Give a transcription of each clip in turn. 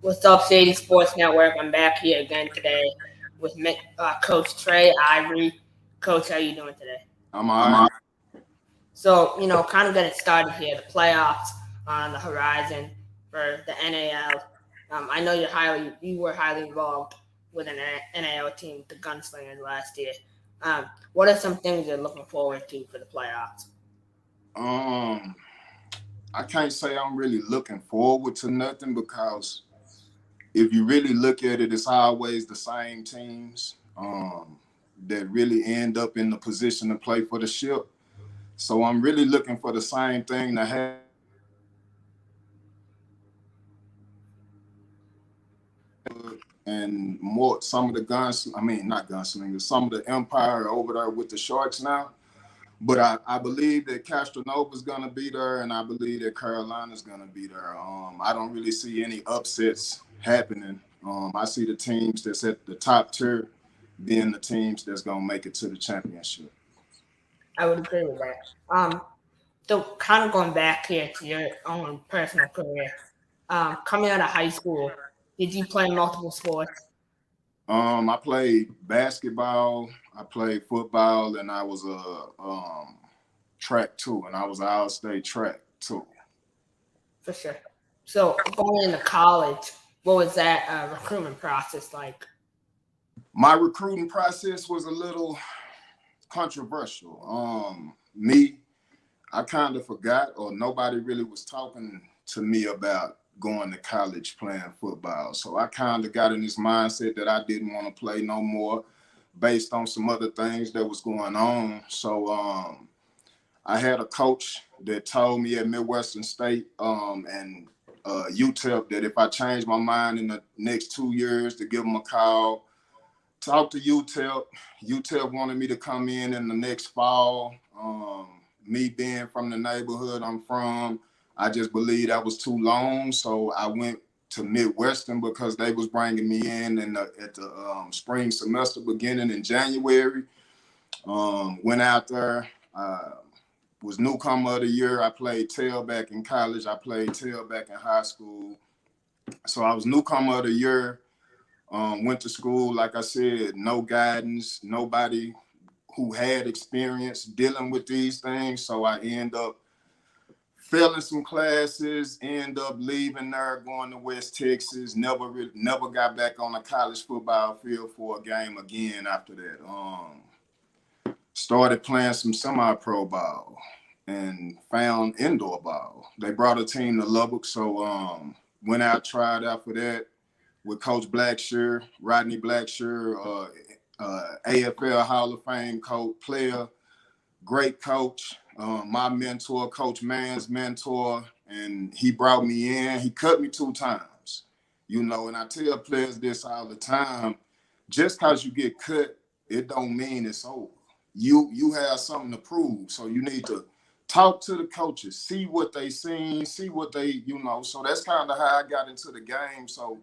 What's up, Shady Sports Network? I'm back here again today with Coach Trae Ivory. Coach, how you doing today? I'm all right. So, kind of getting started here. The playoffs on the horizon for the NAL. I know you were highly involved with an NAL team, the Gunslingers, last year. What are some things you're looking forward to for the playoffs? I can't say I'm really looking forward to nothing because if you really look at it, it's always the same teams that really end up in the position to play for the ship. So I'm really looking for the same thing to happen. And more, some of the not gunslingers, some of the Empire over there with the Sharks now. But I believe that Castronova's going to be there, and I believe that Carolina's going to be there. I don't really see any upsets happening. I see the teams that's at the top tier being the teams that's going to make it to the championship. I would agree with that. So kind of going back here to your own personal career, coming out of high school, did you play multiple sports? I played basketball, I played football, and I was a track too, and I was an all-state track too. For sure. So going into college, what was that recruitment process like? My recruiting process was a little controversial. I kind of forgot, or nobody really was talking to me about going to college playing football. So I kind of got in this mindset that I didn't want to play no more based on some other things that was going on. So I had a coach that told me at Midwestern State and UTEP that if I changed my mind in the next 2 years to give them a call, talk to UTEP. UTEP wanted me to come in the next fall. Me being from the neighborhood I'm from, I just believed that was too long. So I went to Midwestern because they was bringing me in at the spring semester beginning in January. Went out there, was newcomer of the year. I played tailback in college. I played tailback in high school. So I was newcomer of the year. Went to school, like I said, no guidance, nobody who had experience dealing with these things. So I end up failing some classes, end up leaving there, going to West Texas, never got back on a college football field for a game again after that. Started playing some semi-pro ball and found indoor ball. They brought a team to Lubbock, so went out, tried out for that with Coach Blackshear, Rodney Blackshear, AFL Hall of Fame player, great coach, my mentor, Coach Mann's mentor, and he brought me in. He cut me 2 times, and I tell players this all the time, just because you get cut, it don't mean it's over. You have something to prove, so you need to talk to the coaches, see what they seen, see what they, so that's kind of how I got into the game. So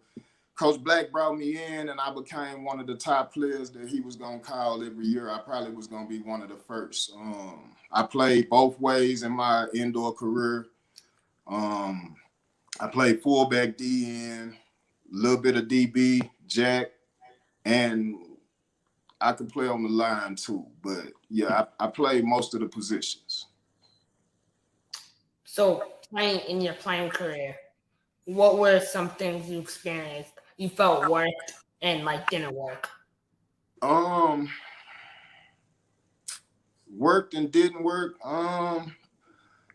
Coach Black brought me in, and I became one of the top players that he was going to call every year. I probably was going to be one of the first. I played both ways in my indoor career. I played fullback, DN, a little bit of DB, jack, and I could play on the line too. But, yeah, I played most of the positions. So in your playing career, what were some things you experienced you felt worked and didn't work? Worked and didn't work.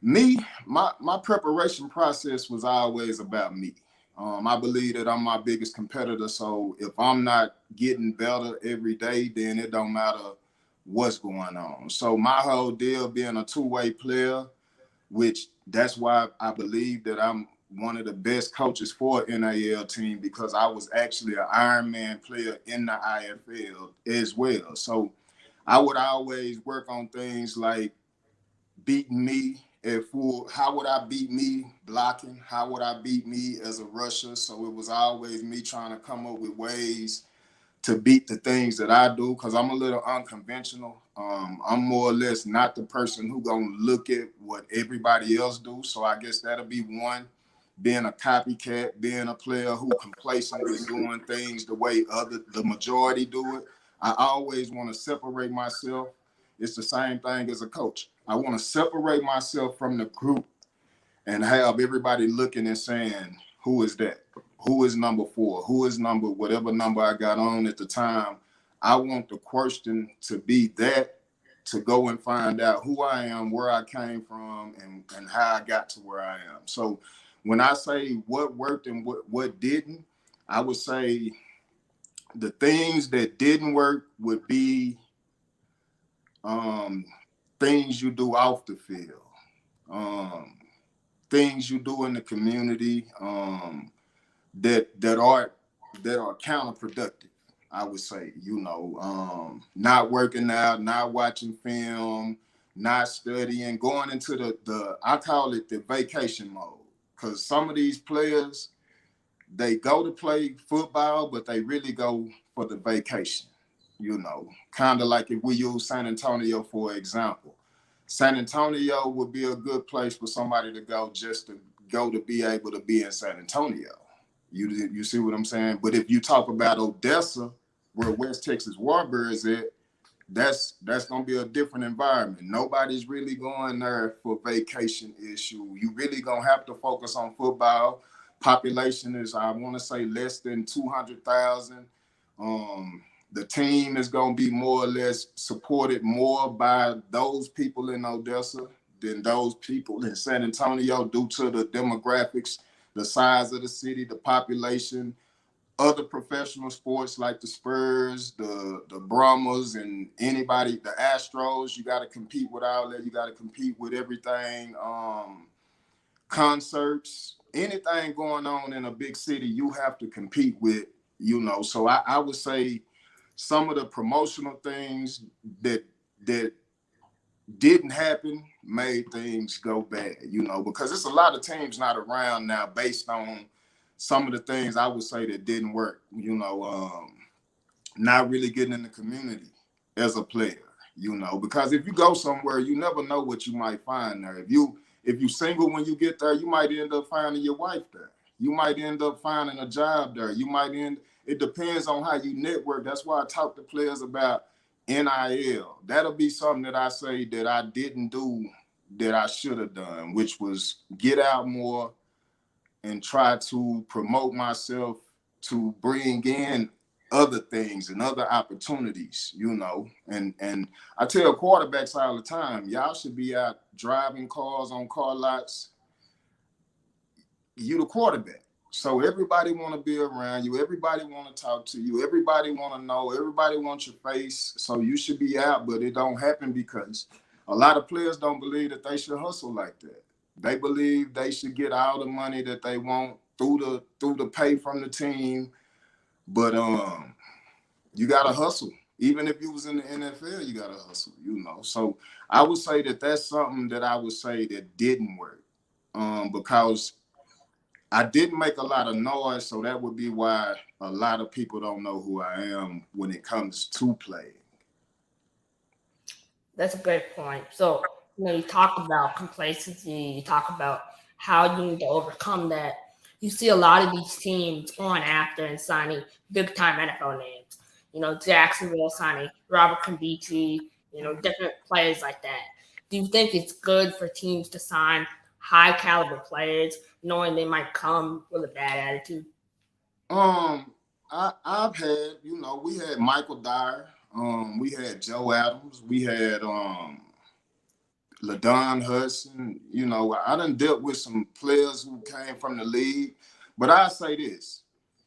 My preparation process was always about me. I believe that I'm my biggest competitor. So if I'm not getting better every day, then it don't matter what's going on. So my whole deal being a two-way player, which that's why I believe that I'm one of the best coaches for an NAL team, because I was actually an Ironman player in the IFL as well. So I would always work on things like beating me at full how would I beat me blocking? How would I beat me as a rusher? So it was always me trying to come up with ways to beat the things that I do, because I'm a little unconventional. I'm more or less not the person who gonna look at what everybody else do. So I guess that'll be one, being a copycat, being a player who complacent with doing things the way the majority do it. I always want to separate myself. It's the same thing as a coach. I want to separate myself from the group and have everybody looking and saying, who is that? Who is number 4? Who is number, whatever number I got on at the time? I want the question to be that, to go and find out who I am, where I came from, and how I got to where I am. So when I say what worked and what didn't, I would say the things that didn't work would be things you do off the field, things you do in the community, that are counterproductive. I would say, not working out, not watching film, not studying, going into the I call it the vacation mode, because some of these players, they go to play football, but they really go for the vacation. Kind of like if we use San Antonio for example. San Antonio would be a good place for somebody to go, just to go to be able to be in San Antonio. You see what I'm saying? But if you talk about Odessa, where West Texas Warbird is at, that's gonna be a different environment. Nobody's really going there for vacation issue. You really gonna have to focus on football. Population is, I want to say, less than 200,000. The team is gonna be more or less supported more by those people in Odessa than those people in San Antonio, due to the demographics, the size of the city, the population. Other professional sports like the Spurs, the Brahmas, and anybody, the Astros, you got to compete with all that. You got to compete with everything. Concerts, anything going on in a big city, you have to compete with, So I would say some of the promotional things that didn't happen made things go bad, because it's a lot of teams not around now based on some of the things I would say that didn't work, not really getting in the community as a player, because if you go somewhere, you never know what you might find there. If you single when you get there, you might end up finding your wife there. You might end up finding a job there. It depends on how you network. That's why I talk to players about NIL. That'll be something that I say that I didn't do that I should have done, which was get out more and try to promote myself to bring in other things and other opportunities, And I tell quarterbacks all the time, y'all should be out driving cars on car lots. You the quarterback. So everybody want to be around you. Everybody want to talk to you. Everybody want to know. Everybody wants your face. So you should be out, but it don't happen because a lot of players don't believe that they should hustle like that. They believe they should get all the money that they want through the pay from the team. But you gotta hustle. Even if you was in the NFL, you gotta hustle, So I would say that that's something that I would say that didn't work. Because I didn't make a lot of noise, so that would be why a lot of people don't know who I am when it comes to playing. That's a great point. So, you talk about complacency, you talk about how you need to overcome that. You see a lot of these teams on after and signing big time NFL names. Jacksonville signing Robert Condici, different players like that. Do you think it's good for teams to sign high caliber players, knowing they might come with a bad attitude? I've had, we had Michael Dyer, we had Joe Adams, we had LaDon Hudson. I done dealt with some players who came from the league, but I say this: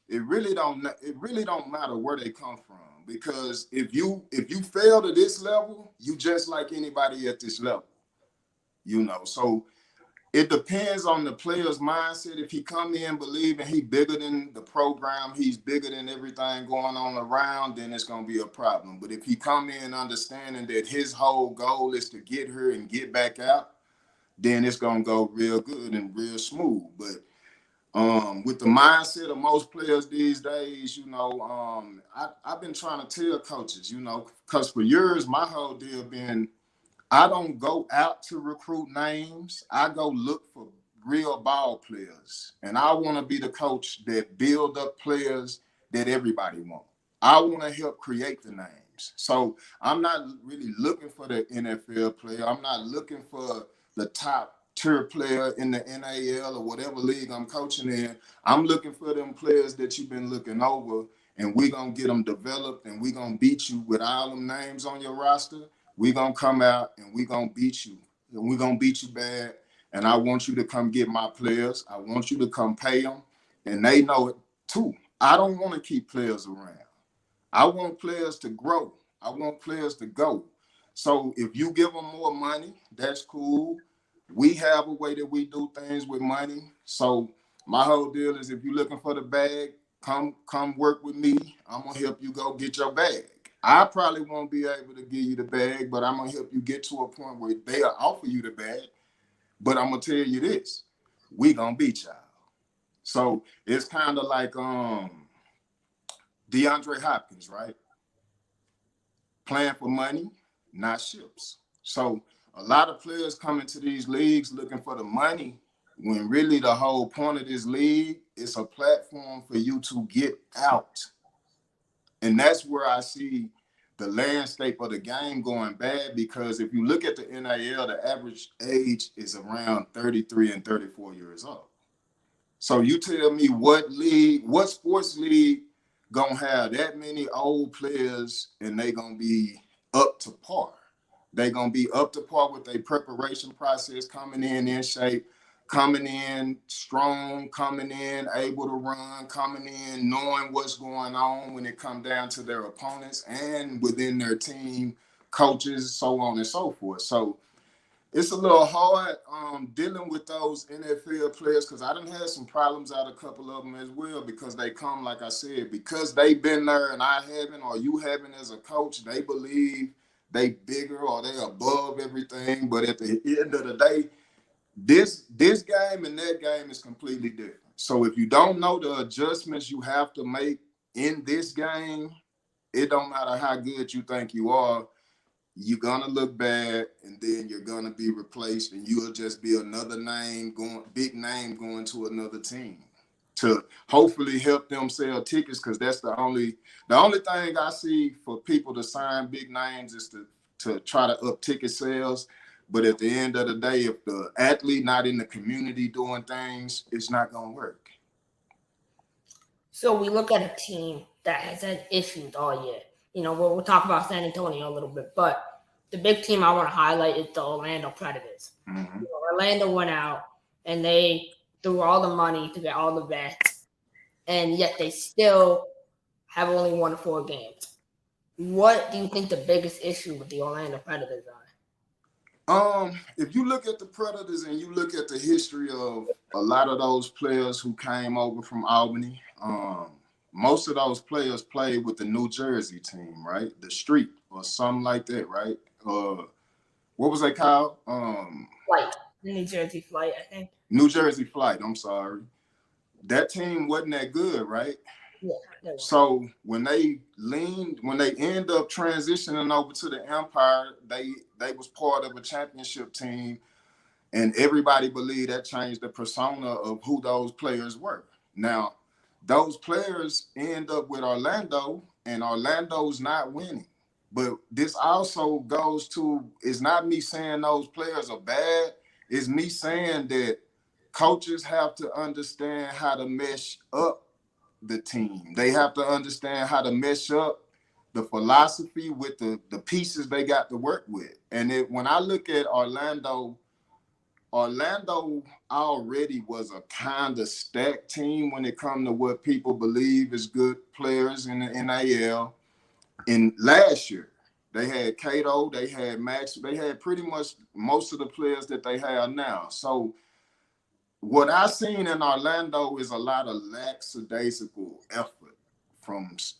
it really don't matter where they come from, because if you fail to this level, you just like anybody at this level. So it depends on the player's mindset. If he come in believing he bigger than the program, he's bigger than everything going on around, then it's going to be a problem. But if he come in understanding that his whole goal is to get here and get back out, then it's gonna go real good and real smooth. But with the mindset of most players these days, I've been trying to tell coaches, because for years my whole deal been I don't go out to recruit names. I go look for real ball players. And I want to be the coach that build up players that everybody wants. I want to help create the names. So I'm not really looking for the NFL player. I'm not looking for the top tier player in the NAL or whatever league I'm coaching in. I'm looking for them players that you've been looking over, and we're going to get them developed, and we're going to beat you with all them names on your roster. We're going to come out and we're going to beat you. And we're going to beat you bad. And I want you to come get my players. I want you to come pay them. And they know it too. I don't want to keep players around. I want players to grow. I want players to go. So if you give them more money, that's cool. We have a way that we do things with money. So my whole deal is if you're looking for the bag, come work with me. I'm going to help you go get your bag. I probably won't be able to give you the bag, but I'm going to help you get to a point where they'll offer you the bag. But I'm going to tell you this, we going to beat y'all. So it's kind of like DeAndre Hopkins, right? Playing for money, not ships. So a lot of players come into these leagues looking for the money when really the whole point of this league is a platform for you to get out. And that's where I see the landscape of the game going bad, because if you look at the NAL, the average age is around 33 and 34 years old. So you tell me what sports league gonna have that many old players and they gonna be up to par? They gonna be up to par with their preparation process, coming in shape, coming in strong, coming in able to run, coming in knowing what's going on when it comes down to their opponents and within their team, coaches, so on and so forth. So it's a little hard dealing with those NFL players, because I done had some problems out of a couple of them as well, because they come, like I said, because they've been there and I haven't, or you haven't as a coach. They believe they bigger or they above everything. But at the end of the day, this game and that game is completely different. So if you don't know the adjustments you have to make in this game, it don't matter how good you think you are, you're gonna look bad, and then you're gonna be replaced, and you'll just be another big name going to another team to hopefully help them sell tickets, because that's the only thing I see for people to sign big names is to try to up ticket sales. But at the end of the day, if the athlete not in the community doing things, it's not gonna work. So we look at a team that has had issues all year. We'll talk about San Antonio a little bit, but the big team I want to highlight is the Orlando Predators. Mm-hmm. Orlando went out and they threw all the money to get all the vets, and yet they still have only won 4 games. What do you think the biggest issue with the Orlando Predators are? If you look at the Predators and you look at the history of a lot of those players who came over from Albany, most of those players played with the New Jersey team, right? The Street or something like that, right? What was they called? Flight. New Jersey Flight, I think. New Jersey Flight, I'm sorry. That team wasn't that good, right? Yeah. So when they end up transitioning over to the Empire, they was part of a championship team, and everybody believed that changed the persona of who those players were. Now, those players end up with Orlando, and Orlando's not winning. But this also goes to, it's not me saying those players are bad, it's me saying that coaches have to understand how to mesh up the team. They have to understand how to mesh up the philosophy with the pieces they got to work with. And when I look at Orlando already was a kind of stacked team when it comes to what people believe is good players in the NAL. In last year, they had Cato, they had Max, they had pretty much most of the players that they have now. So what I seen in Orlando is a lot of lackadaisical effort.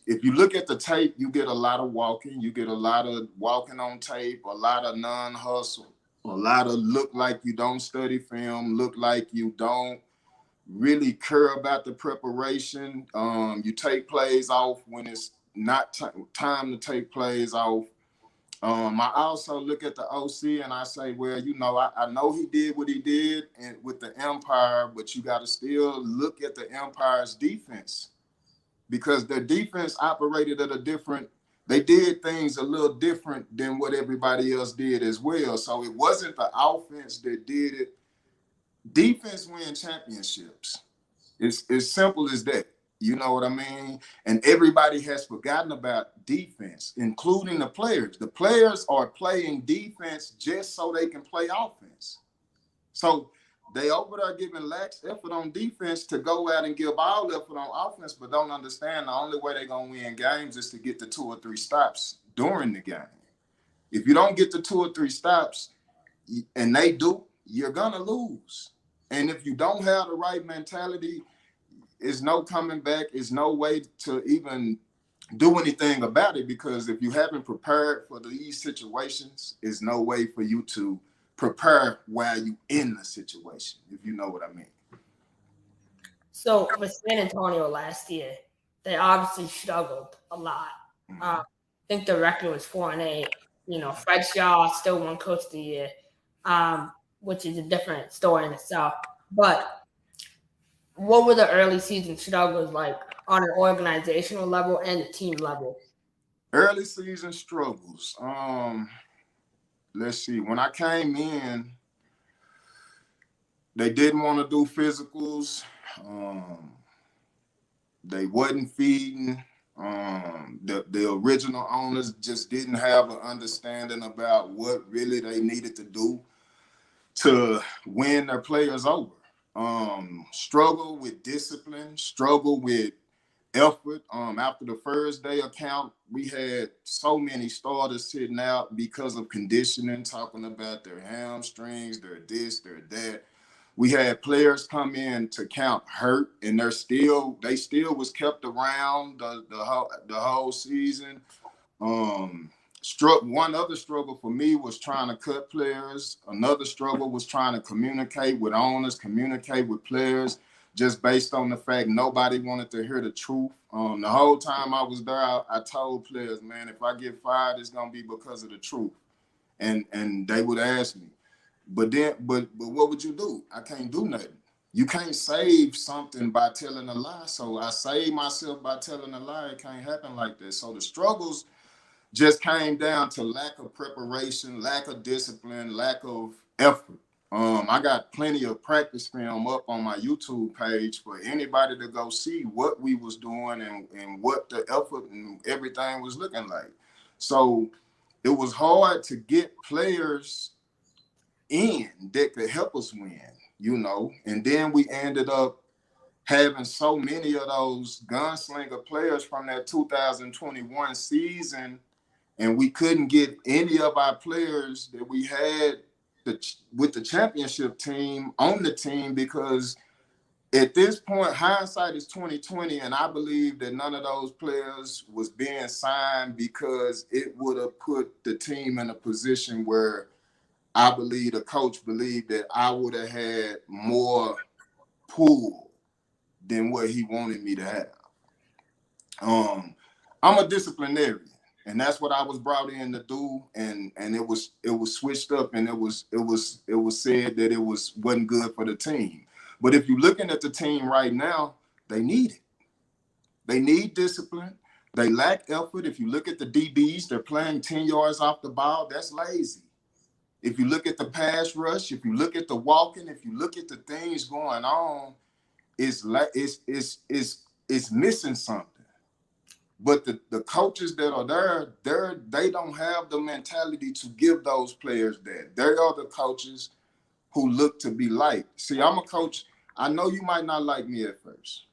If you look at the tape, you get a lot of walking, you get a lot of walking on tape, a lot of non-hustle. A lot of look like you don't study film, look like you don't really care about the preparation. You take plays off when it's not time to take plays off. I also look at the OC and I say, well, I know he did what he did and with the Empire, but you got to still look at the Empire's defense because their defense operated at a different. They did things a little different than what everybody else did as well. So it wasn't the offense that did it. Defense win championships. It's as simple as that. You know what I mean? And everybody has forgotten about defense, including the players. The players are playing defense just so they can play offense. So they over there giving lax effort on defense to go out and give all effort on offense, but don't understand the only way they're going to win games is to get the 2 or 3 stops during the game. If you don't get the 2 or 3 stops, and they do, you're going to lose. And if you don't have the right mentality, there's no coming back. There's no way to even do anything about it because if you haven't prepared for these situations, there's no way for you to prepare while you in the situation, if you know what I mean. So for San Antonio last year, they obviously struggled a lot. I think the record was 4-8. Fred Shaw still won Coach of the Year, which is a different story in itself. But what were the early season struggles like on an organizational level and the team level? Early season struggles. Let's see. When I came in, they didn't want to do physicals. They wasn't feeding. The original owners just didn't have an understanding about what really they needed to do to win their players over. Struggle with discipline, struggle with effort. After the first day of camp, we had so many starters sitting out because of conditioning, talking about their hamstrings, their this, their that. We had players come in to camp hurt, and they still was kept around the whole season. One other struggle for me was trying to cut players. Another struggle was trying to communicate with owners, communicate with players, just based on the fact nobody wanted to hear the truth. The whole time I was there, I told players, man, if I get fired, it's gonna be because of the truth. And they would ask me, but what would you do? I can't do nothing. You can't save something by telling a lie. So I saved myself by telling a lie. It can't happen like this. So the struggles just came down to lack of preparation, lack of discipline, lack of effort. I got plenty of practice film up on my YouTube page for anybody to go see what we was doing and what the effort and everything was looking like. So it was hard to get players in that could help us win, and then we ended up having so many of those gunslinger players from that 2021 season, and we couldn't get any of our players that we had with the championship team on the team because at this point, hindsight is 2020, and I believe that none of those players was being signed because it would have put the team in a position where I believe the coach believed that I would have had more pull than what he wanted me to have. I'm a disciplinarian, and that's what I was brought in to do. And it was switched up, and it was said that it wasn't good for the team. But if you're looking at the team right now, they need it. They need discipline. They lack effort. If you look at the DBs, they're playing 10 yards off the ball. That's lazy. If you look at the pass rush, if you look at the walking, if you look at the things going on, it's missing something. But the coaches that are there, they don't have the mentality to give those players that. They are the coaches who look to be liked. See, I'm a coach. I know you might not like me at first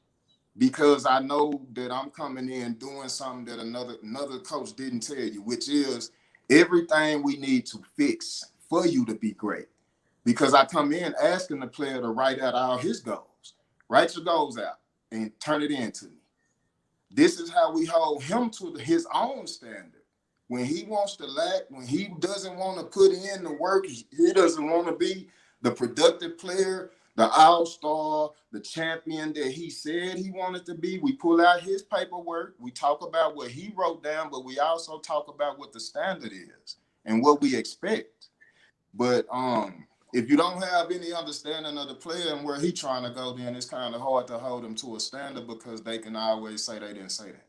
because I know that I'm coming in doing something that another coach didn't tell you, which is everything we need to fix for you to be great. Because I come in asking the player to write out all his goals. Write your goals out and turn it in to me. This is how we hold him to his own standard. when he wants to lack, when he doesn't want to put in the work, he doesn't want to be the productive player, the all-star, the champion that he said he wanted to be. We pull out his paperwork. We talk about what he wrote down, but we also talk about what the standard is and what we expect. But if you don't have any understanding of the player and where he's trying to go, then it's kind of hard to hold him to a standard because they can always say they didn't say that.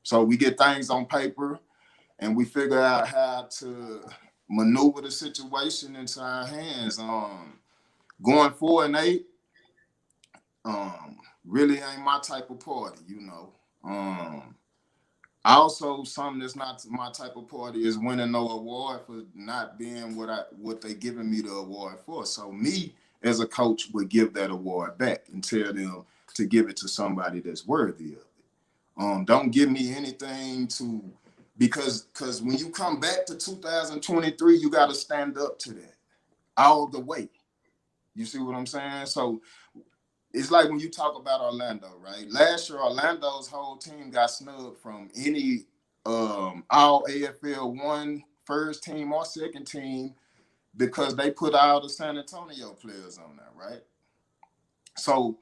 So we get things on paper and we figure out how to maneuver the situation into our hands. Going 4-8, really ain't my type of party, you know. Also, something that's not my type of party is winning no award for not being what they giving me the award for. So me as a coach would give that award back and tell them to give it to somebody that's worthy of it. Don't give me anything because when you come back to 2023, you got to stand up to that all the way. You see what I'm saying? So it's like when you talk about Orlando, right? Last year, Orlando's whole team got snubbed from any all AFL one first team or second team because they put all the San Antonio players on there, right? So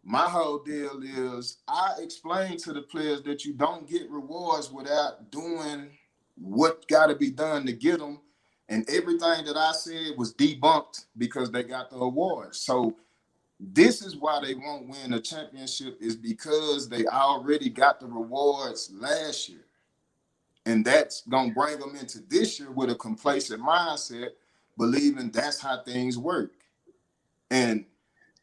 my whole deal is I explain to the players that you don't get rewards without doing what got to be done to get them. And everything that I said was debunked because they got the awards. So this is why they won't win a championship is because they already got the rewards last year. And that's going to bring them into this year with a complacent mindset, believing that's how things work. And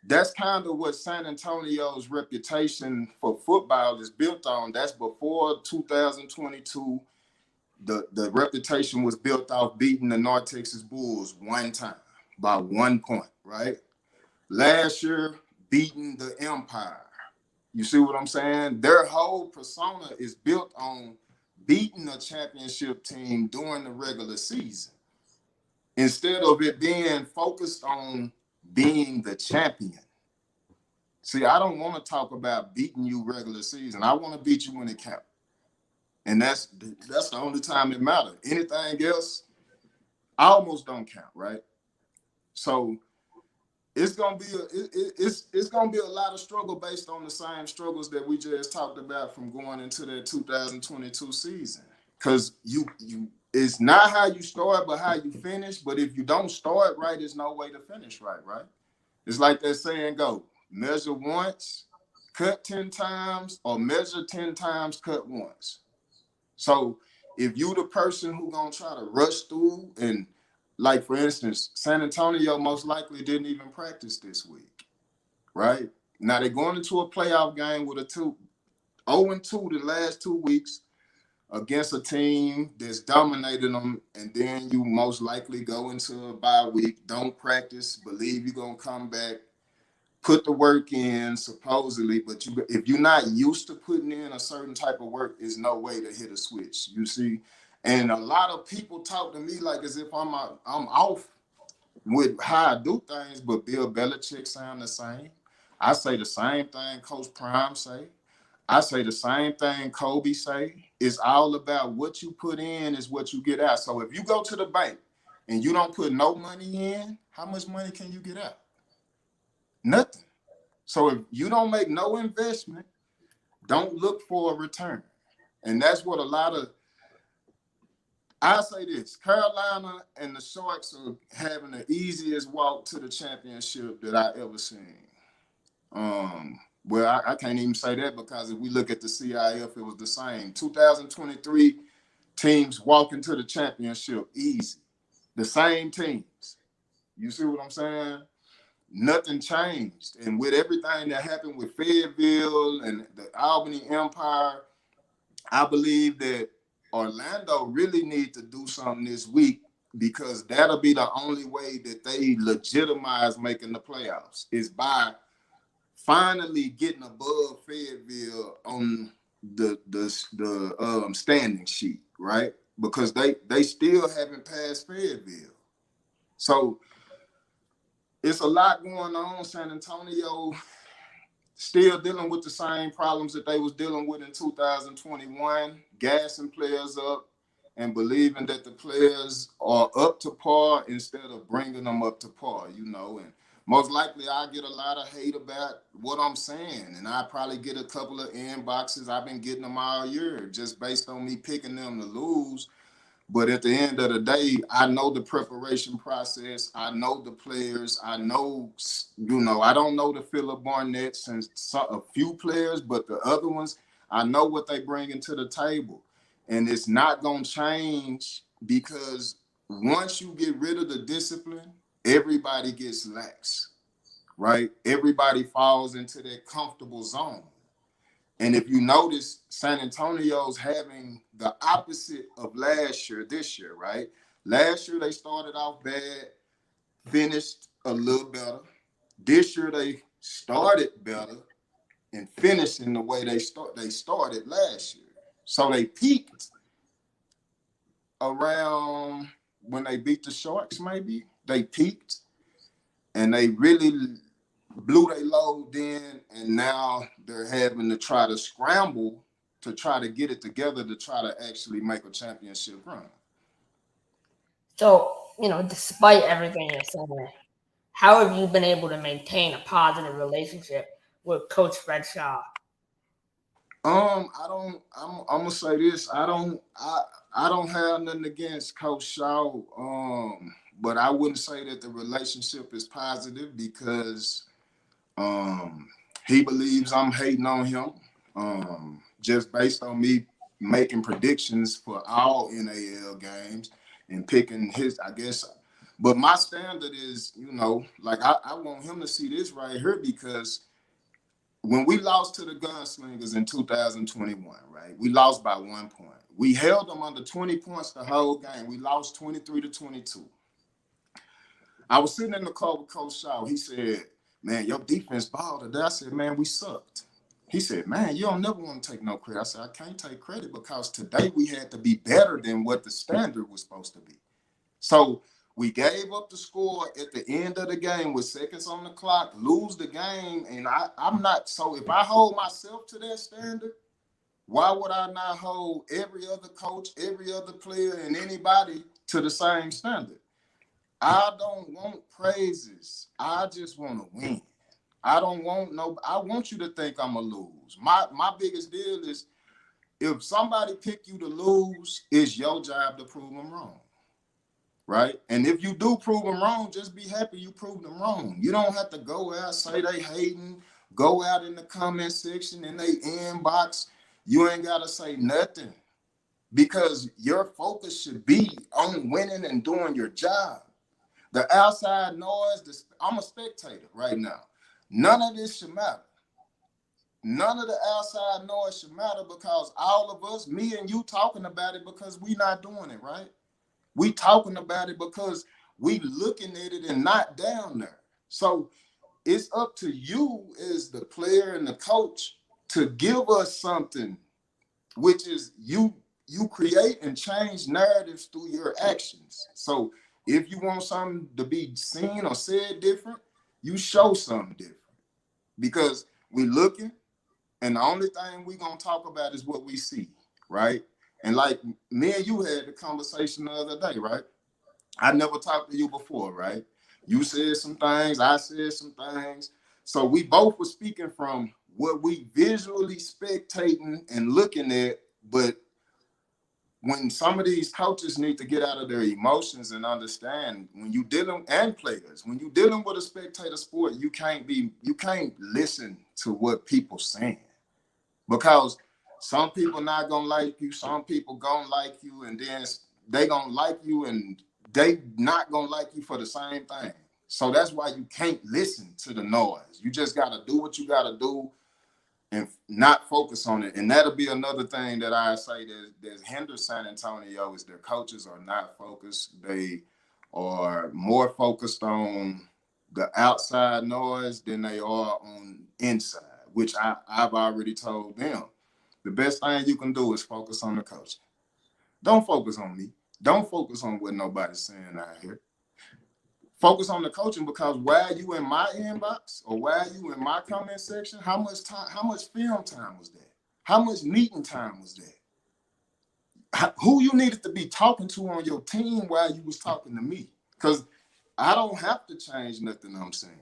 that's kind of what San Antonio's reputation for football is built on. That's before 2022. The reputation was built off beating the North Texas Bulls one time by 1 point, right? Last year, beating the Empire. You see what I'm saying? Their whole persona is built on beating a championship team during the regular season instead of it being focused on being the champion. See, I don't want to talk about beating you regular season. I want to beat you when it counts. And that's the only time it matters. Anything else, I almost don't count, right? So it's gonna be it's gonna be a lot of struggle based on the same struggles that we just talked about from going into the 2022 season. Because you it's not how you start, but how you finish. But if you don't start right, there's no way to finish right, right? It's like that saying go: measure once, cut 10 times, or measure 10 times, cut once. So if you the person who gonna try to rush through and like, for instance, San Antonio most likely didn't even practice this week, right? Now they're going into a playoff game with a 0-2 the last 2 weeks against a team that's dominated them, and then you most likely go into a bye week, don't practice, believe you're going to come back, put the work in, supposedly, but if you're not used to putting in a certain type of work, there's no way to hit a switch, you see? And a lot of people talk to me like as if I'm off with how I do things, but Bill Belichick sound the same. I say the same thing Coach Prime say. I say the same thing Kobe say. It's all about what you put in is what you get out. So if you go to the bank and you don't put no money in, how much money can you get out? Nothing. So if you don't make no investment, don't look for a return. And that's what a lot of I say this, Carolina and the Sharks are having the easiest walk to the championship that I ever seen. Well, I can't even say that because if we look at the CIF, it was the same. 2023 teams walking to the championship easy. The same teams. You see what I'm saying? Nothing changed. And with everything that happened with Fayetteville and the Albany Empire, I believe that Orlando really need to do something this week because that'll be the only way that they legitimize making the playoffs is by finally getting above Fayetteville on the standing sheet, right? Because they still haven't passed Fayetteville. So it's a lot going on. San Antonio still dealing with the same problems that they was dealing with in 2021, gassing players up, and believing that the players are up to par instead of bringing them up to par, you know. And most likely I get a lot of hate about what I'm saying, and I probably get a couple of inboxes. I've been getting them all year just based on me picking them to lose. But at the end of the day, I know the preparation process. I know the players. I know, you know, I don't know the Phillip Barnett's and a few players, but the other ones, I know what they bring into the table. And it's not going to change because once you get rid of the discipline, everybody gets lax, right? Everybody falls into that comfortable zone. And if you notice, San Antonio's having the opposite of last year, this year, right? Last year, they started off bad, finished a little better. This year, they started better and finished in the way they started last year. So they peaked around when they beat the Sharks, maybe. They peaked, and they really blew their load in, and now they're having to try to scramble to try to get it together to try to actually make a championship run. So, despite everything you're saying, how have you been able to maintain a positive relationship with Coach Fred Shaw? I'm gonna say this. I don't have nothing against Coach Shaw. But I wouldn't say that the relationship is positive because he believes I'm hating on him. Just based on me making predictions for all NAL games and picking his, I guess. But my standard is, like I want him to see this right here because when we lost to the Gunslingers in 2021, right? We lost by 1 point. We held them under 20 points the whole game. We lost 23-22. I was sitting in the car with Coach Shaw. He said, man, your defense balled today. I said, man, we sucked. He said, man, you don't never want to take no credit. I said, I can't take credit because today we had to be better than what the standard was supposed to be. So we gave up the score at the end of the game with seconds on the clock, lose the game. And I'm not, so if I hold myself to that standard, why would I not hold every other coach, every other player, and anybody to the same standard? I don't want praises. I just want to win. I don't want I want you to think I'm going to lose. My biggest deal is if somebody pick you to lose, it's your job to prove them wrong. Right? And if you do prove them wrong, just be happy you proved them wrong. You don't have to go out, say they hating, go out in the comment section, in they inbox. You ain't got to say nothing because your focus should be on winning and doing your job. The outside noise, I'm a spectator right now. None of this should matter. None of the outside noise should matter because all of us, me and you talking about it because we not doing it, right? We talking about it because we looking at it and not down there. So it's up to you as the player and the coach to give us something, which is you create and change narratives through your actions. So if you want something to be seen or said different, you show something different. Because we looking, and the only thing we gonna talk about is what we see, right? And like me and you had the conversation the other day, right? I never talked to you before, right? You said some things, I said some things. So we both were speaking from what we visually spectating and looking at, but when some of these coaches need to get out of their emotions and understand when you dealing and players, when you dealing with a spectator sport, you can't listen to what people saying because some people not gonna like you, some people gonna like you, and then they gonna like you and they not gonna like you for the same thing. So that's why you can't listen to the noise. You just gotta do what you gotta do and not focus on it. And that'll be another thing that I say that hinders San Antonio is their coaches are not focused. They are more focused on the outside noise than they are on inside, which I've already told them. The best thing you can do is focus on the coaching. Don't focus on me. Don't focus on what nobody's saying out here. Focus on the coaching because while you in my inbox or while you in my comment section, how much film time was that? How much meeting time was that? who you needed to be talking to on your team while you was talking to me. Because I don't have to change nothing I'm saying.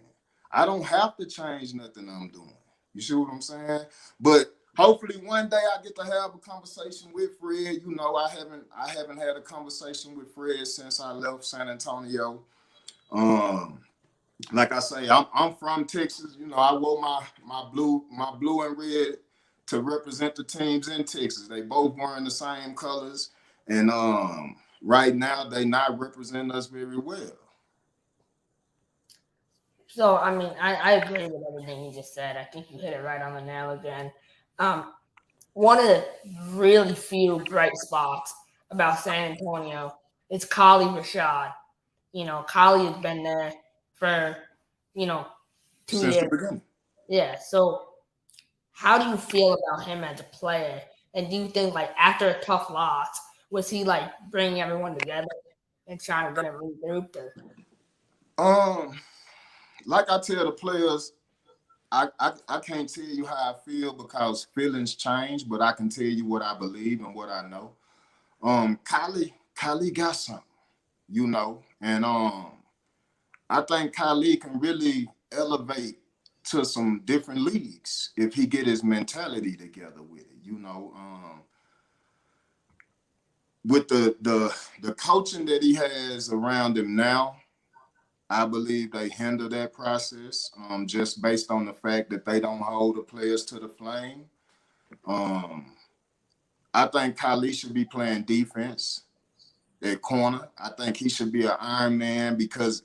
I don't have to change nothing I'm doing. You see what I'm saying? But hopefully one day I get to have a conversation with Fred. You know, I haven't had a conversation with Fred since I left San Antonio. Like I say, I'm from Texas. You know, I wore my blue and red to represent the teams in Texas. They both wearing the same colors, and right now they not representing us very well. So, I mean, I agree with everything you just said. I think you hit it right on the nail again. Um, One of the really few bright spots about San Antonio is Kali Rashad. Kali has been there for, you know, two Since the years. beginning. Yeah. So, how do you feel about him as a player? And do you think, like, after a tough loss, was he like bringing everyone together and trying to get them regrouped? Um, like I tell the players, I can't tell you how I feel because feelings change, but I can tell you what I believe and what I know. Kylie got something, you know, and I think Kylie can really elevate to some different leagues if he get his mentality together with it, you know. With the coaching that he has around him now, I believe they hinder that process just based on the fact that they don't hold the players to the flame. Um, I think Kylie should be playing defense at corner. I think he should be an Iron Man because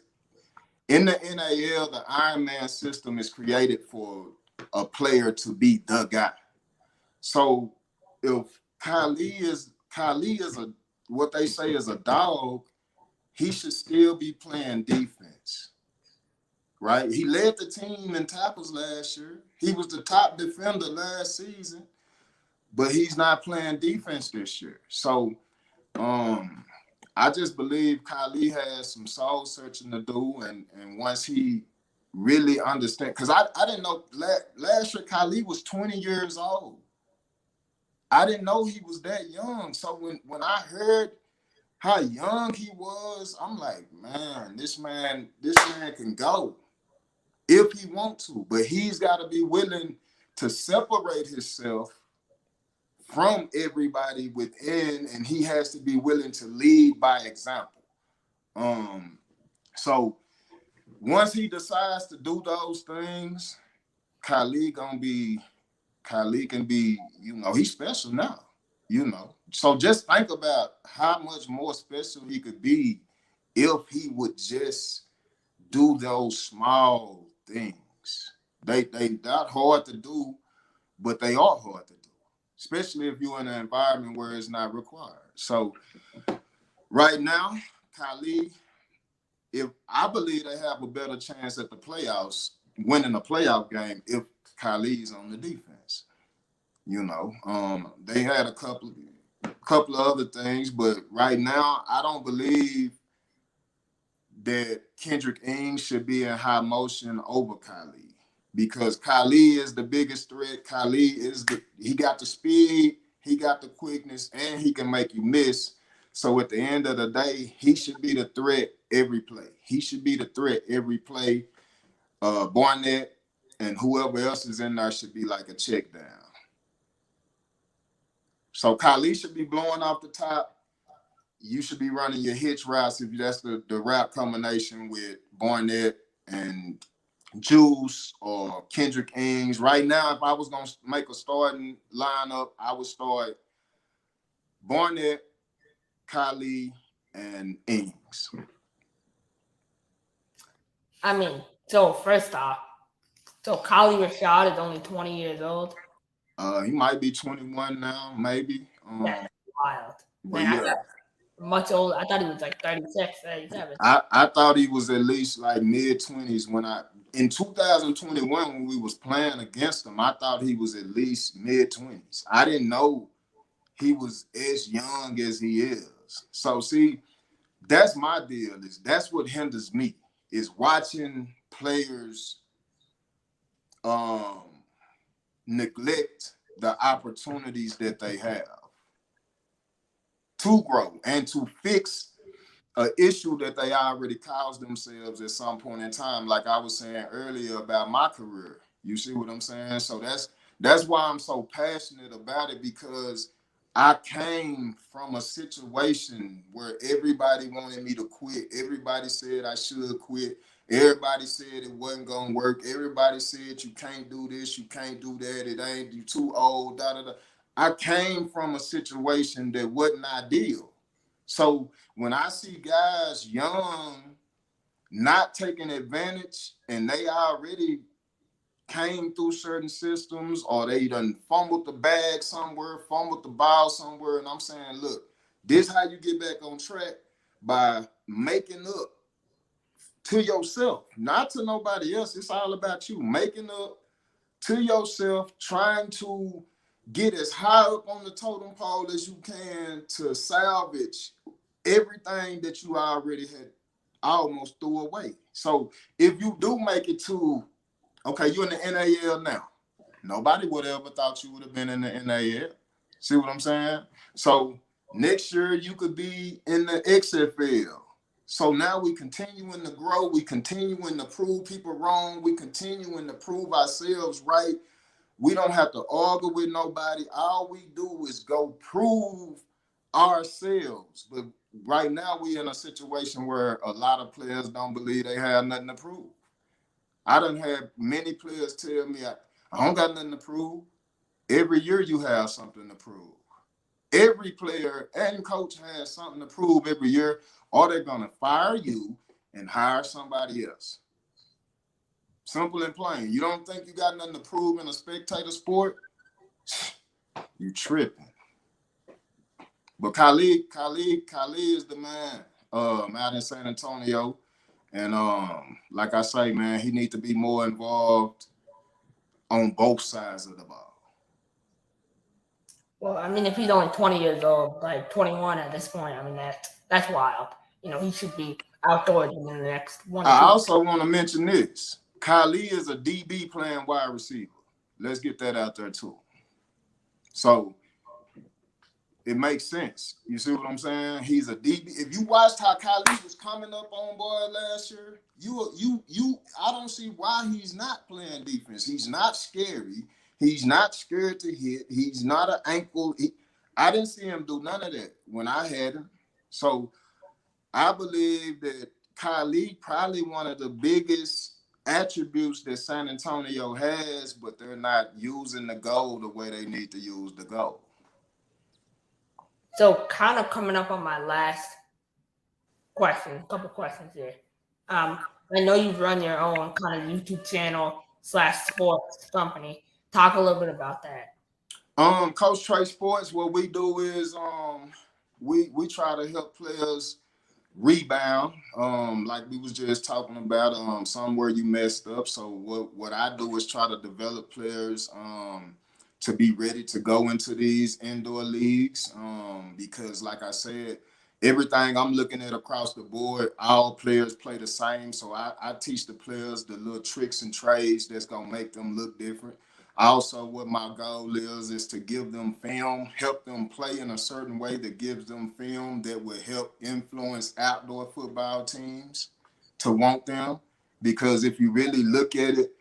in the NAL, the Iron Man system is created for a player to be the guy. So if Kylie is a what they say is a dog, he should still be playing defense. Right? He led the team in tackles last year. He was the top defender last season, but he's not playing defense this year. So I just believe Kylie has some soul searching to do, and once he really understand, because I didn't know last year Kylie was 20 years old. I didn't know he was that young. So when I heard how young he was, I'm like, man, this man can go if he want to, but he's got to be willing to separate himself from everybody within, and he has to be willing to lead by example. So once he decides to do those things, Kylie can be, you know, he's special now, you know. So just think about how much more special he could be if he would just do those small things. They not hard to do, but they are hard to do, especially if you're in an environment where it's not required. So right now, Kylie, if I believe they have a better chance at the playoffs, winning a playoff game, if Kylie's on the defense. You know, they had a couple of other things, but right now, I don't believe that Kendrick Ings should be in high motion over Kylie because Kylie is the biggest threat. He got the speed, he got the quickness, and he can make you miss. So at the end of the day, he should be the threat every play. He should be the threat every play. Barnett and whoever else is in there should be like a check down. So Kylie should be blowing off the top. You should be running your hitch routes if that's the route combination with Barnett and Juice or Kendrick Ings. Right now, if I was going to make a starting lineup, I would start Barnett, Kylie, and Ings. I mean, so first off, so Kali Rashad is only 20 years old. He might be 21 now, maybe. That's wild. But Man, I yeah. thought much older. I thought he was like 36, 37. I thought he was at least like mid-20s in 2021 when we was playing against him. I thought he was at least mid-20s. I didn't know he was as young as he is. So see, that's my deal. That's what hinders me is watching players neglect the opportunities that they have. to grow and to fix an issue that they already caused themselves at some point in time, like I was saying earlier about my career. You see what I'm saying? So that's why I'm so passionate about it, because I came from a situation where everybody wanted me to quit. Everybody said I should quit. Everybody said it wasn't gonna work. Everybody said you can't do this, you can't do that, it ain't, you too old, da da da. I came from a situation that wasn't ideal. So when I see guys young not taking advantage and they already came through certain systems, or they done fumbled the bag somewhere, fumbled the ball somewhere, and I'm saying, look, this how you get back on track, by making up to yourself, not to nobody else. It's all about you, making up to yourself, trying to get as high up on the totem pole as you can to salvage everything that you already had almost threw away. So if you do make it to, okay, you're in the NAL now. Nobody would have ever thought you would have been in the NAL. See what I'm saying? So next year you could be in the XFL. So now we continuing to grow. We continuing to prove people wrong. We continuing to prove ourselves right. We don't have to argue with nobody. All we do is go prove ourselves. But right now we in a situation where a lot of players don't believe they have nothing to prove. I done had many players tell me, I don't got nothing to prove. Every year you have something to prove. Every player and coach has something to prove every year, or they're going to fire you and hire somebody else. Simple and plain. You don't think you got nothing to prove in a spectator sport? You tripping. But Khalid is the man out in San Antonio. And like I say, man, he needs to be more involved on both sides of the ball. Well, I mean, if he's only 20 years old, like 21 at this point, I mean, that's wild. He should be outdoors in the next 1 or 2 I years. also want to mention this. Kylie is a DB playing wide receiver. Let's get that out there too. So it makes sense. You see what I'm saying? He's a DB. If you watched how Kylie was coming up on board last year, I don't see why he's not playing defense. He's not scary. He's not scared to hit. He's not an ankle. I didn't see him do none of that when I had him. So I believe that Kylie probably one of the biggest attributes that San Antonio has, but they're not using the goal the way they need to use the goal. So, kind of coming up on my last question, couple questions here. I know you've run your own kind of YouTube channel / sports company. Talk a little bit about that. Coach Trae Sports, what we do is we try to help players rebound. Like we was just talking about, somewhere you messed up. So what I do is try to develop players to be ready to go into these indoor leagues. Because like I said, everything I'm looking at across the board, all players play the same. So I teach the players the little tricks and trades that's gonna make them look different. Also, what my goal is to give them film, help them play in a certain way that gives them film that will help influence outdoor football teams to want them. Because if you really look at it,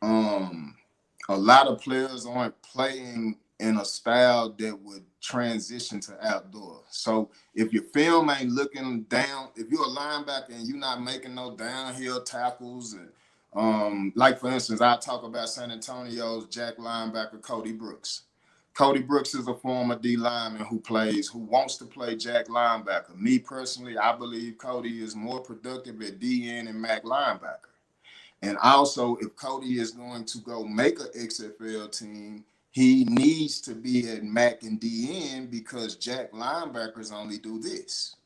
a lot of players aren't playing in a style that would transition to outdoor. So if your film ain't looking down, if you're a linebacker and you're not making no downhill tackles, and like for instance, I talk about San Antonio's jack linebacker Cody Brooks. Cody Brooks is a former D lineman who wants to play jack linebacker. Me personally, I believe Cody is more productive at DN and MAC linebacker. And also, if Cody is going to go make an XFL team, he needs to be at MAC and DN, because jack linebackers only do this.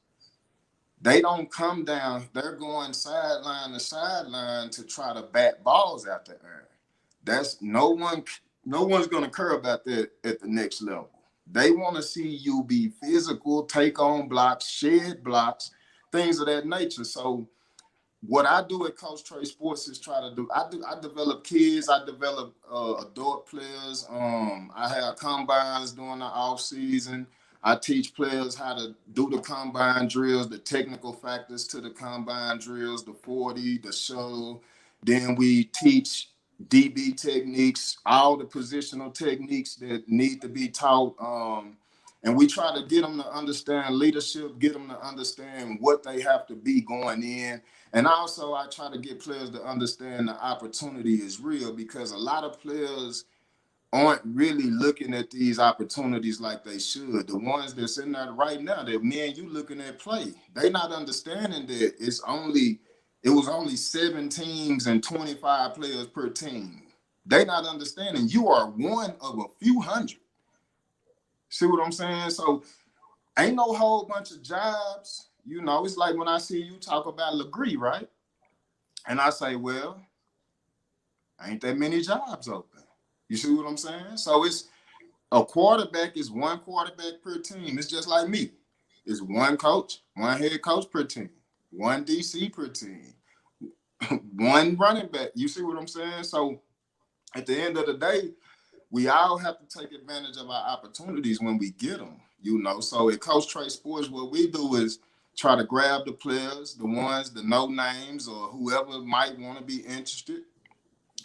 They don't come down. They're going sideline to sideline to try to bat balls out the air. That's no one's going to care about that at the next level. They want to see you be physical, take on blocks, shed blocks, things of that nature. So what I do at Coach Trae Sports is I develop kids, I develop adult players. I have combines during the off season. I teach players how to do the combine drills, the technical factors to the combine drills, the 40, the shuttle. Then we teach DB techniques, all the positional techniques that need to be taught. And we try to get them to understand leadership, get them to understand what they have to be going in. And also I try to get players to understand the opportunity is real, because a lot of players aren't really looking at these opportunities like they should. The ones that's in there right now that me and you looking at play, they not understanding that it was only 7 teams and 25 players per team. They not understanding you are one of a few hundred. See what I'm saying? So ain't no whole bunch of jobs. You know, it's like when I see you talk about Legree, right? And I say, well, ain't that many jobs open. You see what I'm saying? So it's a quarterback is one quarterback per team. It's just like me. It's one coach, one head coach per team, one DC per team, one running back. You see what I'm saying? So at the end of the day, we all have to take advantage of our opportunities when we get them, you know. So at Coach Trae Sports, what we do is try to grab the players, the ones, the no names, or whoever might want to be interested,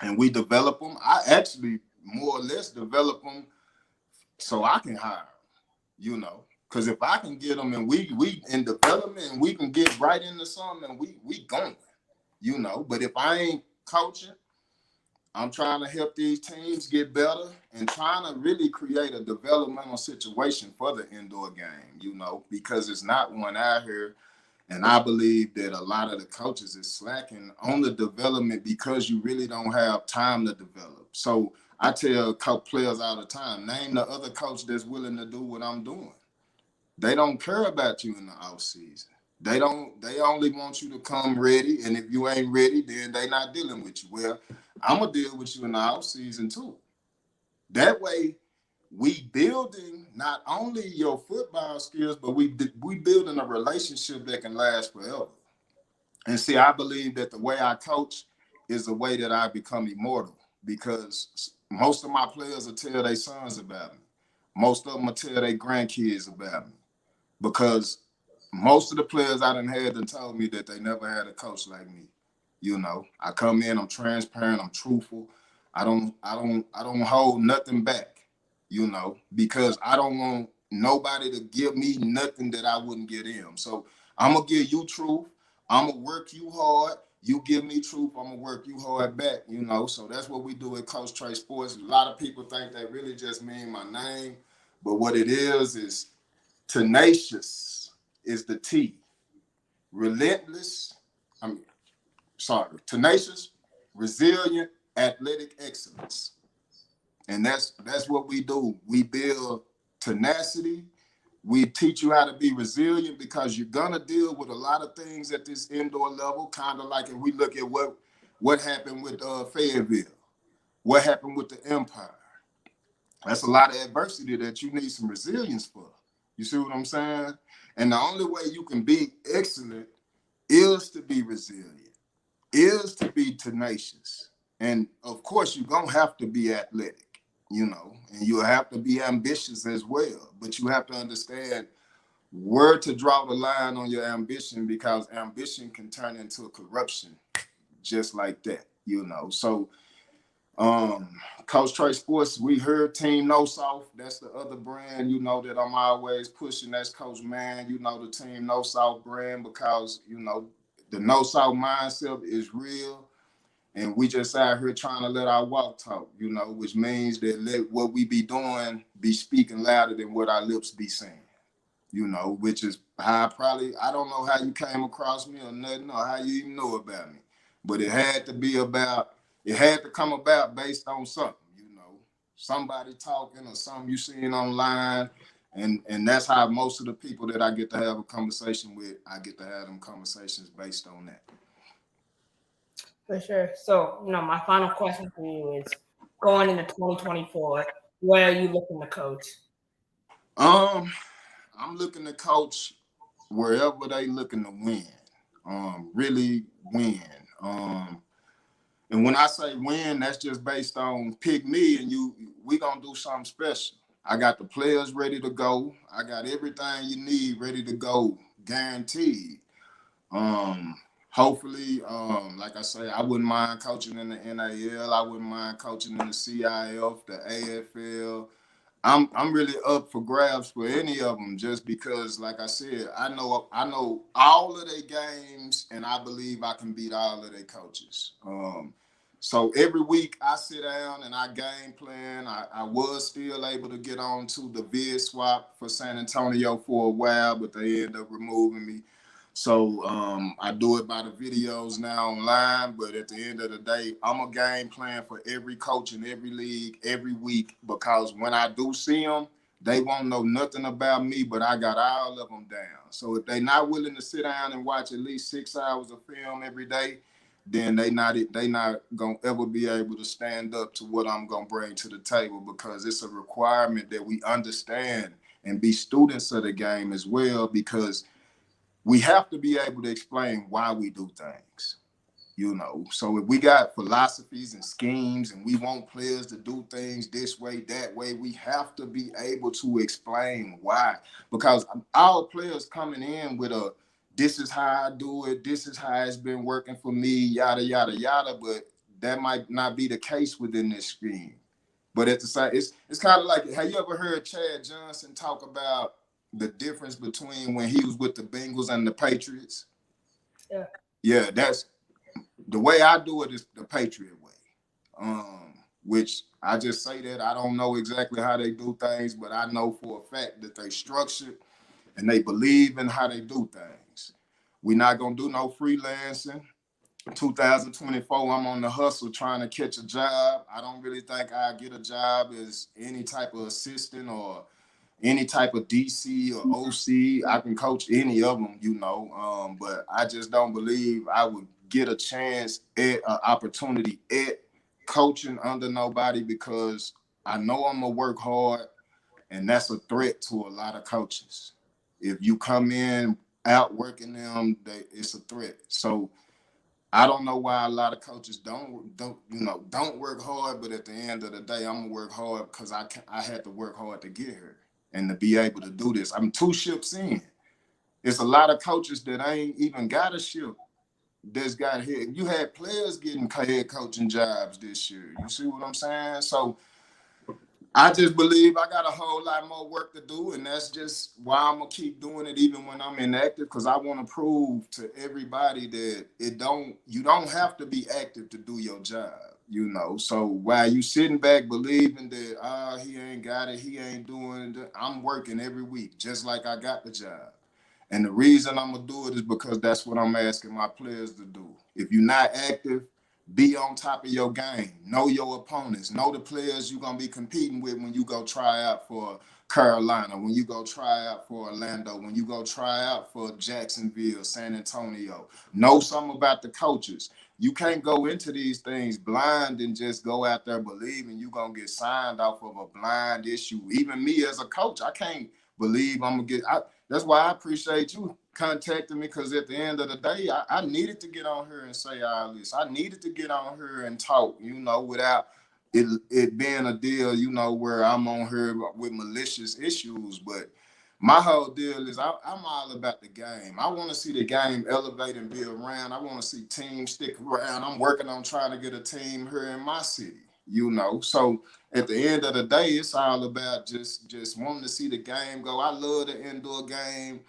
and we develop them. I actually more or less develop them so I can hire them, you know. Because if I can get them and we in development and we can get right into something and we going, you know. But if I ain't coaching, I'm trying to help these teams get better and trying to really create a developmental situation for the indoor game, you know, because it's not one out here. And I believe that a lot of the coaches is slacking on the development because you really don't have time to develop. So I tell players all the time, name the other coach that's willing to do what I'm doing. They don't care about you in the off season. They only want you to come ready. And if you ain't ready, then they not dealing with you. Well, I'm gonna deal with you in the off season too. That way, we building not only your football skills, but we building a relationship that can last forever. And see, I believe that the way I coach is the way that I become immortal, because most of my players will tell their sons about me. Most of them will tell their grandkids about me, because most of the players I done had done told me that they never had a coach like me. You know, I come in, I'm transparent, I'm truthful. I don't hold nothing back, you know, because I don't want nobody to give me nothing that I wouldn't give them. So I'm gonna give you truth. I'm gonna work you hard. You give me truth, I'm gonna work you hard back, you know. So that's what we do at Coach Trae Sports. A lot of people think that really just mean my name, but what it is tenacious is the T. Relentless, tenacious, resilient, athletic excellence. And that's what we do. We build tenacity. We teach you how to be resilient, because you're gonna deal with a lot of things at this indoor level, kind of like if we look at what happened with Fayetteville, what happened with the Empire. That's a lot of adversity that you need some resilience for. You see what I'm saying? And the only way you can be excellent is to be resilient, is to be tenacious. And of course, you're going to have to be athletic, you know, and you have to be ambitious as well. But you have to understand where to draw the line on your ambition, because ambition can turn into a corruption just like that, you know. So Coach Trae Sports, we heard Team No South. That's the other brand, you know, that I'm always pushing. That's Coach Man, you know, the Team No South brand, because, you know, the No South mindset is real. And we just out here trying to let our walk talk, you know, which means that let what we be doing be speaking louder than what our lips be saying, you know, which is how I don't know how you came across me or nothing, or how you even know about me. But it had to come about based on something, you know, somebody talking or something you seen online. And that's how most of the people that I get to have a conversation with, I get to have them conversations based on that. For sure. So, my final question for you is, going into 2024, where are you looking to coach? Um, I'm looking to coach wherever they looking to win. Really win. And when I say win, that's just based on pick me and you. We gonna do something special. I got the players ready to go. I got everything you need ready to go, guaranteed. Um, Hopefully, like I say, I wouldn't mind coaching in the NAL. I wouldn't mind coaching in the CIF, the AFL. I'm really up for grabs for any of them, just because, like I said, I know all of their games, and I believe I can beat all of their coaches. So every week I sit down and I game plan. I was still able to get on to the vid swap for San Antonio for a while, but they ended up removing me. So I do it by the videos now online, but at the end of the day, I'm a game plan for every coach in every league every week, because when I do see them, they won't know nothing about me, but I got all of them down. So if they're not willing to sit down and watch at least 6 hours of film every day, then they not gonna ever be able to stand up to what I'm gonna bring to the table, because it's a requirement that we understand and be students of the game as well, because we have to be able to explain why we do things, So if we got philosophies and schemes and we want players to do things this way, that way, we have to be able to explain why. Because our players coming in with this is how I do it, this is how it's been working for me, yada, yada, yada, but that might not be the case within this scheme. But at the same, it's kind of like, have you ever heard Chad Johnson talk about the difference between when he was with the Bengals and the Patriots? Yeah. Yeah, that's the way I do it, is the Patriot way. Which I just say that I don't know exactly how they do things, but I know for a fact that they structured and they believe in how they do things. We're not gonna do no freelancing. 2024, I'm on the hustle trying to catch a job. I don't really think I get a job as any type of assistant or any type of DC or OC. I can coach any of them, but I just don't believe I would get a chance at an opportunity at coaching under nobody, because I know I'm gonna work hard, and that's a threat to a lot of coaches. If you come in outworking them, it's a threat. So I don't know why a lot of coaches don't work hard, but at the end of the day, I'm gonna work hard because I had to work hard to get here and to be able to do this. I'm 2 ships in. It's a lot of coaches that ain't even got a ship that's got here. You had players getting head coaching jobs this year. You see what I'm saying? So I just believe I got a whole lot more work to do, and that's just why I'm gonna keep doing it even when I'm inactive, because I want to prove to everybody that you don't have to be active to do your job. So while you sitting back believing that he ain't got it, he ain't doing it, I'm working every week just like I got the job. And the reason I'm gonna do it is because that's what I'm asking my players to do. If you're not active, be on top of your game. Know your opponents. Know the players you're going to be competing with when you go try out for Carolina, when you go try out for Orlando, when you go try out for Jacksonville, San Antonio. Know something about the coaches. You can't go into these things blind and just go out there believing you're going to get signed off of a blind issue. Even me as a coach, I can't believe I'm going to get – that's why I appreciate you contacting me, because at the end of the day, I needed to get on here and say all this. I needed to get on here and talk, without it being a deal, where I'm on here with malicious issues. But my whole deal is I'm all about the game. I want to see the game elevate and be around. I want to see teams stick around. I'm working on trying to get a team here in my city, So at the end of the day, it's all about just wanting to see the game go. I love the indoor game.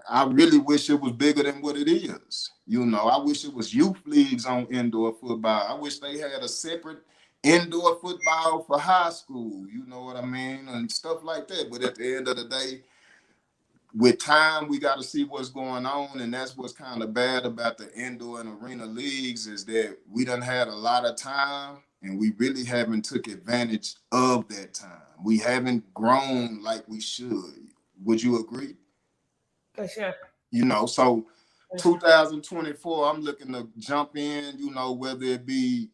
I really wish it was bigger than what it is. I wish it was youth leagues on indoor football. I wish they had a separate indoor football for high school, you know what I mean, and stuff like that. But at the end of the day, with time, we got to see what's going on, and that's what's kind of bad about the indoor and arena leagues, is that we done had a lot of time, and we really haven't took advantage of that time. We haven't grown like we should. Would you agree? For sure. So 2024, I'm looking to jump in, whether it be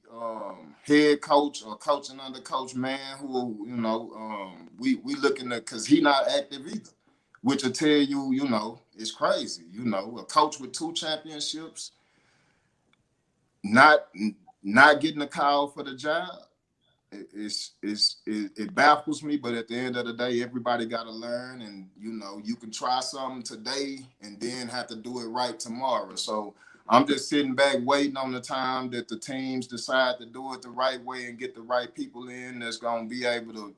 head coach or coaching under Coach Man, who, we looking at, because he not active either, which will tell you, it's crazy. A coach with 2 championships, not getting a call for the job. it baffles me, but at the end of the day, everybody got to learn, and you can try something today and then have to do it right tomorrow. So I'm just sitting back waiting on the time that the teams decide to do it the right way and get the right people in that's going to be able to,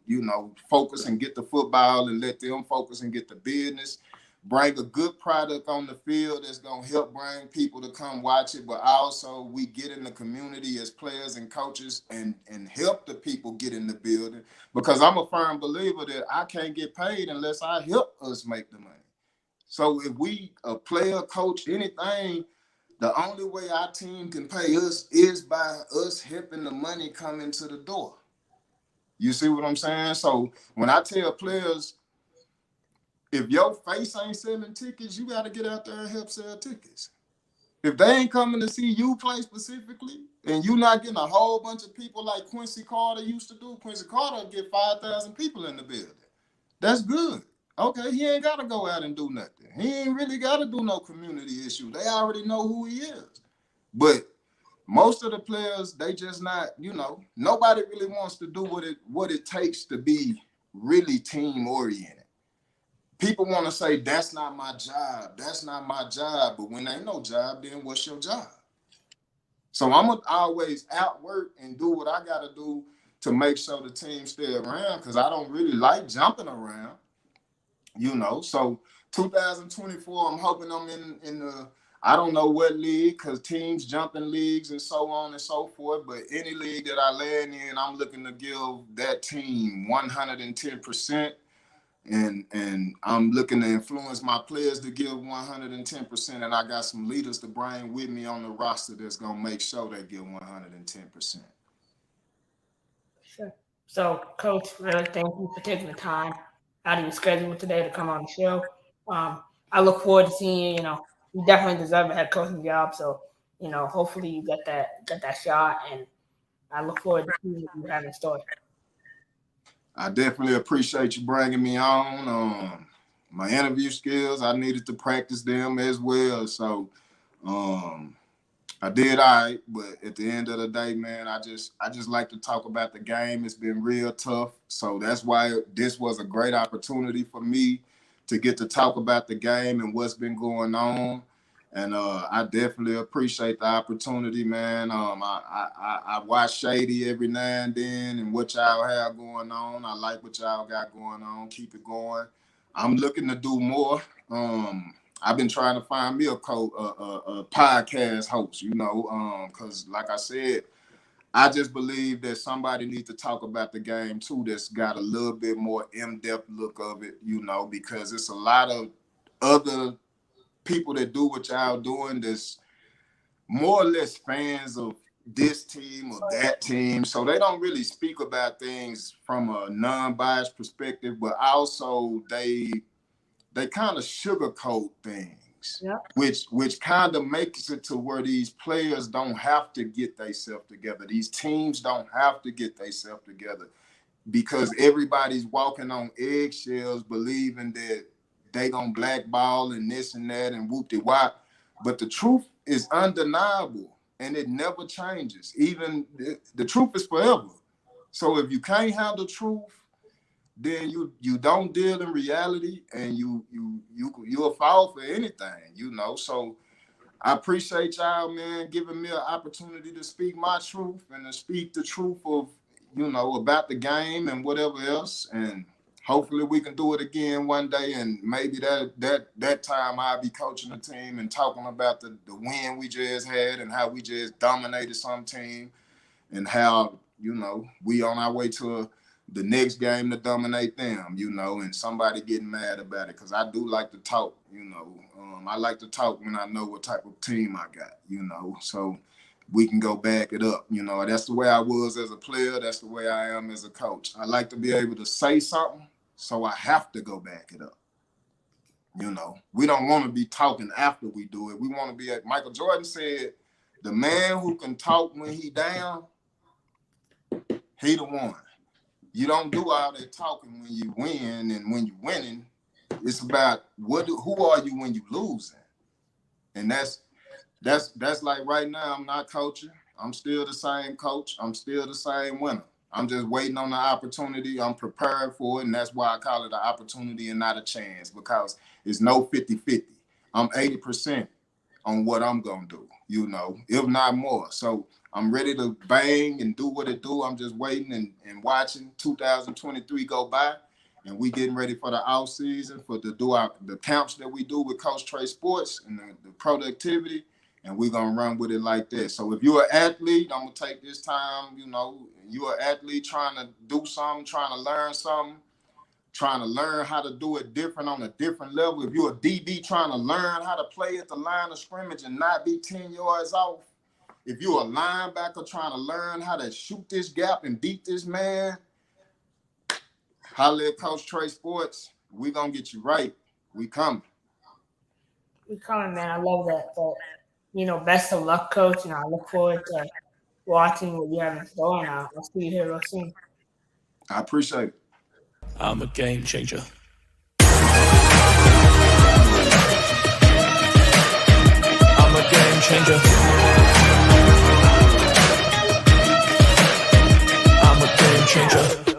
focus and get the football and let them focus and get the business. Bring a good product on the field that's going to help bring people to come watch it, but also we get in the community as players and coaches and help the people get in the building, because I'm a firm believer that I can't get paid unless I help us make the money. So if we, a player, coach, anything, the only way our team can pay us is by us helping the money come into the door. You see what I'm saying? So when I tell players, if your face ain't selling tickets, you got to get out there and help sell tickets. If they ain't coming to see you play specifically, and you not getting a whole bunch of people like Quincy Carter used to do, Quincy Carter get 5,000 people in the building. That's good. Okay, he ain't got to go out and do nothing. He ain't really got to do no community issue. They already know who he is. But most of the players, they just not, nobody really wants to do what it takes to be really team oriented. People want to say, that's not my job. That's not my job. But when ain't no job, then what's your job? So I'm going to always outwork and do what I got to do to make sure the team stay around, because I don't really like jumping around, So 2024, I'm hoping I'm in the, I don't know what league, because teams jump in leagues and so on and so forth. But any league that I land in, I'm looking to give that team 110%. And I'm looking to influence my players to give 110%, and I got some leaders to bring with me on the roster that's gonna make sure they give 110%. Sure. So, Coach, really thank you for taking the time out of your schedule today to come on the show. I look forward to seeing you. You definitely deserve a head coaching job. So, hopefully you get that shot, and I look forward to seeing what you have in store. I definitely appreciate you bringing me on. My interview skills, I needed to practice them as well. So I did all right, but at the end of the day, man, I just like to talk about the game. It's been real tough. So that's why this was a great opportunity for me to get to talk about the game and what's been going on. And I definitely appreciate the opportunity, man. I watch Shady every now and then and what y'all have going on. I like what y'all got going on. Keep it going. I'm looking to do more. I've been trying to find me a podcast host, because like I said, I just believe that somebody needs to talk about the game too that's got a little bit more in-depth look of it, because it's a lot of other people that do what y'all doing that's more or less fans of this team or that team. So they don't really speak about things from a non-biased perspective, but also they kind of sugarcoat things, Yeah. which kind of makes it to where these players don't have to get themselves together. These teams don't have to get themselves together, because everybody's walking on eggshells believing that they gonna blackball and this and that and whoop-de-wop. But the truth is undeniable and it never changes. Even the truth is forever. So if you can't handle truth, then you don't deal in reality, and you'll fall for anything, So I appreciate y'all, man, giving me an opportunity to speak my truth and to speak the truth of, about the game and whatever else. And hopefully we can do it again one day. And maybe that time I'll be coaching the team and talking about the win we just had and how we just dominated some team, and how, we on our way to the next game to dominate them, and somebody getting mad about it. Because I do like to talk, I like to talk when I know what type of team I got, so we can go back it up. That's the way I was as a player. That's the way I am as a coach. I like to be able to say something, so I have to go back it up. We don't want to be talking after we do it. We want to be, like Michael Jordan said, the man who can talk when he down, he the one. You don't do all that talking when you win, and when you're winning, it's about who are you when you losing. And that's like right now, I'm not coaching. I'm still the same coach. I'm still the same winner. I'm just waiting on the opportunity. I'm prepared for it, and that's why I call it an opportunity and not a chance, because it's no 50-50. I'm 80% on what I'm going to do, you know, if not more. So I'm ready to bang and do what it do. I'm just waiting and watching 2023 go by, and we getting ready for the off season for the camps that we do with Coach Trae Sports and the productivity, and we're going to run with it like that. So if you're an athlete, I'm going to take this time, you know, you're an athlete trying to do something, trying to learn something, trying to learn how to do it different on a different level. If you're a DB trying to learn how to play at the line of scrimmage and not be 10 yards off, if you're a linebacker trying to learn how to shoot this gap and beat this man, holla at Coach Trae Sports. We gonna get you right. We coming. We coming, man. I love that. But, you know, best of luck, Coach. And I look forward to watching what you have in store. And I'll see you here real soon. I appreciate it. I'm a game changer. I'm a game changer. I'm a game changer.